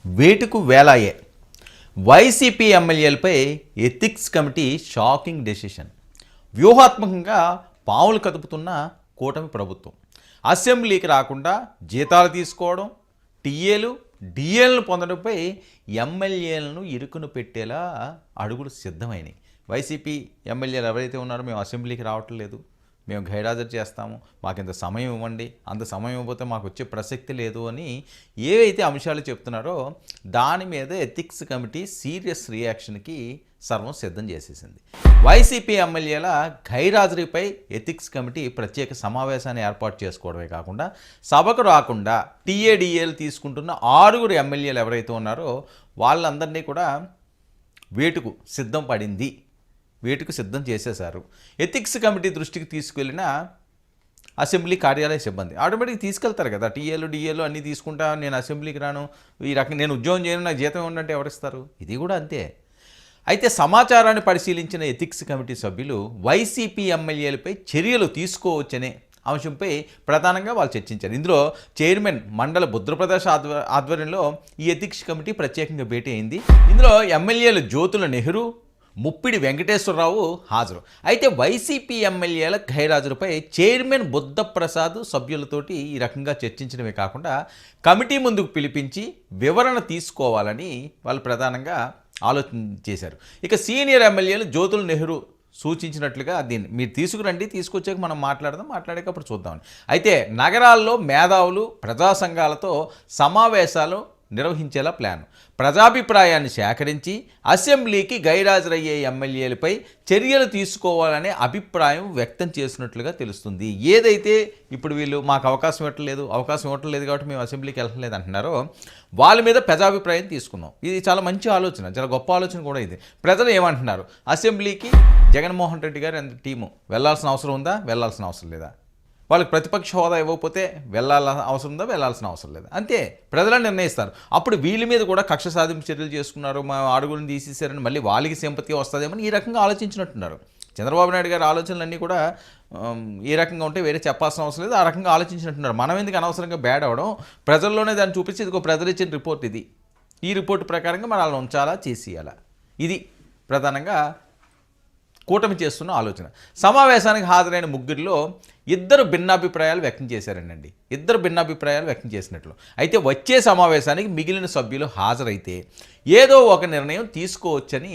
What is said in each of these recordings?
వేటుకు వేలాయే వైసీపీ ఎమ్మెల్యేలపై ethics committee shocking decision. వ్యూహాత్మకంగా పావులు కదుపుతున్న కూటమి ప్రభుత్వం అసెంబ్లీకి రాకుండా జీతాలు తీసుకోవడం, టీఏలు డిఏలను పొందడంపై ఎమ్మెల్యేలను ఇరుకును పెట్టేలా అడుగులు సిద్ధమైనవి. వైసీపీ ఎమ్మెల్యేలు ఎవరైతే ఉన్నారో మేము అసెంబ్లీకి రావట్లేదు, మేము గైర్హాజరు చేస్తాము, మాకింత సమయం ఇవ్వండి, అంత సమయం ఇవ్వకపోతే మాకు వచ్చే ప్రసక్తి లేదు అని ఏవైతే అంశాలు చెప్తున్నారో దాని మీద ఎథిక్స్ కమిటీ సీరియస్ రియాక్షన్కి సర్వం సిద్ధం చేసేసింది. వైసీపీ ఎమ్మెల్యేల గైర్హాజరీపై ఎథిక్స్ కమిటీ ప్రత్యేక సమావేశాన్ని ఏర్పాటు చేసుకోవడమే కాకుండా సభకు రాకుండా టీఏడిఏలు తీసుకుంటున్న 6 ఎమ్మెల్యేలు ఎవరైతే ఉన్నారో వాళ్ళందరినీ కూడా వేటుకు సిద్ధం చేసేశారు. ఎథిక్స్ కమిటీ దృష్టికి తీసుకెళ్ళిన అసెంబ్లీ కార్యాలయ సిబ్బంది ఆటోమేటిక్గా తీసుకెళ్తారు కదా, టీఏలు డిఏలు అన్నీ తీసుకుంటా, నేను అసెంబ్లీకి రాను, ఈ రకంగా నేను ఉద్యోగం చేయను, నాకు జీతం ఉన్నట్టు ఎవరిస్తారు? ఇది కూడా అంతే. అయితే సమాచారాన్ని పరిశీలించిన ఎథిక్స్ కమిటీ సభ్యులు వైసీపీ ఎమ్మెల్యేలపై చర్యలు తీసుకోవచ్చనే అంశంపై ప్రధానంగా వాళ్ళు చర్చించారు. ఇందులో చైర్మన్ మండల బుద్రప్రదేశ్ ఆధ్వర్యంలో ఈ ఎథిక్స్ కమిటీ ప్రత్యేకంగా భేటీ అయింది. ఇందులో ఎమ్మెల్యేలు జ్యోతుల నెహ్రూ, ముప్పిడి వెంకటేశ్వరరావు హాజరు. అయితే వైసీపీ ఎమ్మెల్యేల గైర్హాజరుపై చైర్మన్ బుద్ధప్రసాద్ సభ్యులతోటి ఈ రకంగా చర్చించడమే కాకుండా కమిటీ ముందుకు పిలిపించి వివరణ తీసుకోవాలని వాళ్ళు ప్రధానంగా ఆలోచన చేశారు. ఇక సీనియర్ ఎమ్మెల్యేలు జ్యోతుల నెహ్రూ సూచించినట్లుగా దీన్ని మీరు తీసుకురండి, తీసుకొచ్చాక మనం మాట్లాడాక అప్పుడు చూద్దామని. అయితే నగరాల్లో మేధావులు, ప్రజా సంఘాలతో సమావేశాలు నిర్వహించేలా ప్లాన్, ప్రజాభిప్రాయాన్ని సేకరించి అసెంబ్లీకి గైర్హాజరయ్యే ఎమ్మెల్యేలపై చర్యలు తీసుకోవాలనే అభిప్రాయం వ్యక్తం చేసినట్లుగా తెలుస్తుంది. ఏదైతే ఇప్పుడు వీళ్ళు మాకు అవకాశం ఇవ్వట్లేదు కాబట్టి మేము అసెంబ్లీకి వెళ్ళలేదు అంటున్నారో వాళ్ళ మీద ప్రజాభిప్రాయం తీసుకుందాం. ఇది చాలా మంచి ఆలోచన, చాలా గొప్ప ఆలోచన కూడా ఇది. ప్రజలు ఏమంటున్నారు? అసెంబ్లీకి జగన్మోహన్ రెడ్డి గారు అంత టీము వెళ్ళాల్సిన అవసరం ఉందా, వెళ్ళాల్సిన అవసరం లేదా? వాళ్ళకి ప్రతిపక్ష హోదా ఇవ్వకపోతే వెళ్ళాల్సిన అవసరం ఉందా, వెళ్ళాల్సిన అవసరం లేదా? అంతే, ప్రజలను నిర్ణయిస్తారు. అప్పుడు వీళ్ళ మీద కూడా కక్ష సాధింపు చర్యలు చేసుకున్నారు, మా అడుగులను తీసేశారని మళ్ళీ వాళ్ళకి సింపతి వస్తుందేమని ఈ రకంగా ఆలోచించినట్టున్నారు. చంద్రబాబు నాయుడు గారి ఆలోచనలన్నీ కూడా ఏ రకంగా ఉంటే వేరే చెప్పాల్సిన అవసరం లేదు, ఆ రకంగా ఆలోచించినట్టున్నారు. మనం ఎందుకు అనవసరంగా బ్యాడ్ అవ్వడం, ప్రజల్లోనే దాన్ని చూపించి ఇదిగో ప్రజలు ఇచ్చిన రిపోర్ట్ ఇది, ఈ రిపోర్ట్ ప్రకారంగా మనం వాళ్ళని ఉంచాలా, చేసేయాలా, ఇది ప్రధానంగా కూటమి చేస్తున్న ఆలోచన. సమావేశానికి హాజరైన ముగ్గురిలో ఇద్దరు భిన్నాభిప్రాయాలు వ్యక్తం చేసినట్లు. అయితే వచ్చే సమావేశానికి మిగిలిన సభ్యులు హాజరైతే ఏదో ఒక నిర్ణయం తీసుకోవచ్చని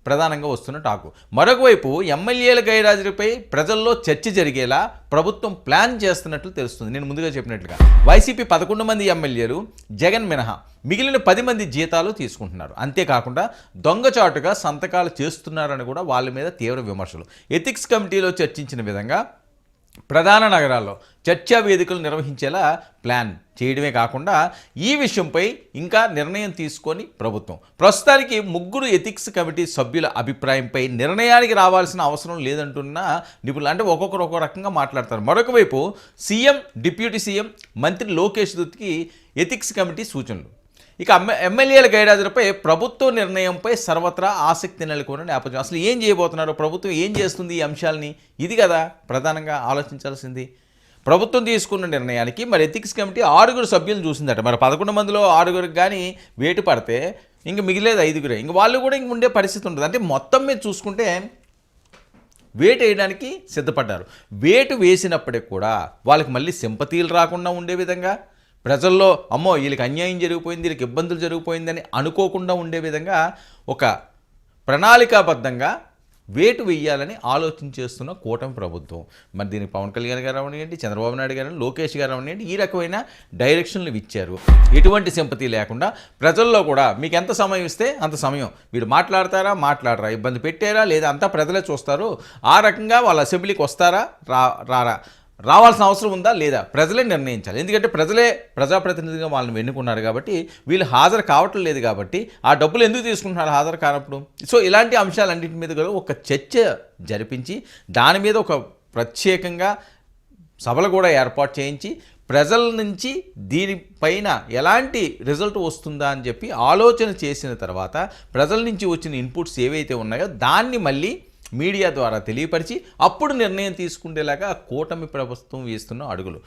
ప్రధానంగా వస్తున్న టాకు. మరొకవైపు ఎమ్మెల్యేల గైర్హాజరీపై ప్రజల్లో చర్చ జరిగేలా ప్రభుత్వం ప్లాన్ చేస్తున్నట్లు తెలుస్తుంది. నేను ముందుగా చెప్పినట్లుగా వైసీపీ 11 మంది ఎమ్మెల్యేలు జగన్ మినహా మిగిలిన 10 మంది జీతాలు తీసుకుంటున్నారు. అంతేకాకుండా దొంగచాటుగా సంతకాలు చేస్తున్నారని కూడా వాళ్ళ మీద తీవ్ర విమర్శలు. ఎథిక్స్ కమిటీలో చర్చించిన విధంగా ప్రధాన నగరాల్లో చర్చా వేదికలు నిర్వహించేలా ప్లాన్ చేయడమే కాకుండా ఈ విషయంపై ఇంకా నిర్ణయం తీసుకొని ప్రభుత్వం ప్రస్తుతానికి ముగ్గురు ఎథిక్స్ కమిటీ సభ్యుల అభిప్రాయంపై నిర్ణయానికి రావాల్సిన అవసరం లేదంటున్న నిపుణులు. అంటే ఒక్కొక్కరు ఒక్కో రకంగా మాట్లాడతారు. మరొక వైపు సీఎం, డిప్యూటీ సీఎం, మంత్రి లోకేష్ దూత్కి ఎథిక్స్ కమిటీ సూచనలు. ఇక ఎమ్మెల్యేల గైర్హాజరుపై ప్రభుత్వ నిర్ణయంపై సర్వత్రా ఆసక్తి నెలకొన్న నేపథ్యం. అసలు ఏం చేయబోతున్నారు, ప్రభుత్వం ఏం చేస్తుంది ఈ అంశాలని, ఇది కదా ప్రధానంగా ఆలోచించాల్సింది. ప్రభుత్వం తీసుకున్న నిర్ణయానికి మరి ఎథిక్స్ కమిటీ 6 సభ్యులను చూసిందట. మరి 11 మందిలో 6 కానీ వేటు పడితే ఇంక మిగిలేదు 5. ఇంక వాళ్ళు కూడా ఇంక ఉండే పరిస్థితి ఉంటుంది. అంటే మొత్తం మీద చూసుకుంటే వేటు వేయడానికి సిద్ధపడ్డారు. వేటు వేసినప్పటికి కూడా వాళ్ళకి మళ్ళీ సింపతీలు రాకుండా ఉండే విధంగా, ప్రజల్లో అమ్మో వీళ్ళకి అన్యాయం జరిగిపోయింది, వీళ్ళకి ఇబ్బందులు జరిగిపోయిందని అనుకోకుండా ఉండే విధంగా ఒక ప్రణాళికాబద్ధంగా వేటు వేయాలని ఆలోచించేస్తున్న కూటమి ప్రభుత్వం. మరి దీనికి పవన్ కళ్యాణ్ గారు అవనివ్వండి, చంద్రబాబు నాయుడు గారు, లోకేష్ గారు అవనివ్వండి, ఈ రకమైన డైరెక్షన్లు ఇచ్చారు. ఎటువంటి సింపతి లేకుండా ప్రజల్లో కూడా మీకు ఎంత సమయం ఇస్తే అంత సమయం వీళ్ళు మాట్లాడరా, ఇబ్బంది పెట్టారా లేదా అంతా ప్రజలే చూస్తారు. ఆ రకంగా వాళ్ళు అసెంబ్లీకి వస్తారా, రావాల్సిన అవసరం ఉందా లేదా ప్రజలే నిర్ణయించాలి. ఎందుకంటే ప్రజలే ప్రజాప్రతినిధిగా వాళ్ళని ఎన్నుకున్నారు కాబట్టి వీళ్ళు హాజరు కావటం లేదు కాబట్టి ఆ డబ్బులు ఎందుకు తీసుకుంటున్నారు హాజరు కానప్పుడు. సో ఇలాంటి అంశాలన్నింటి మీద కూడా ఒక చర్చ జరిపించి దాని మీద ఒక ప్రత్యేకంగా సభలు కూడా ఏర్పాటు చేయించి ప్రజల నుంచి దీనిపైన ఎలాంటి రిజల్ట్ వస్తుందా అని చెప్పి ఆలోచన చేసిన తర్వాత ప్రజల నుంచి వచ్చిన ఇన్పుట్స్ ఏవైతే ఉన్నాయో దాన్ని మళ్ళీ మీడియా ద్వారా తెలియపరిచి అప్పుడు నిర్ణయం తీసుకునేలాగా కూటమి ప్రభుత్వం వేస్తున్న అడుగులు.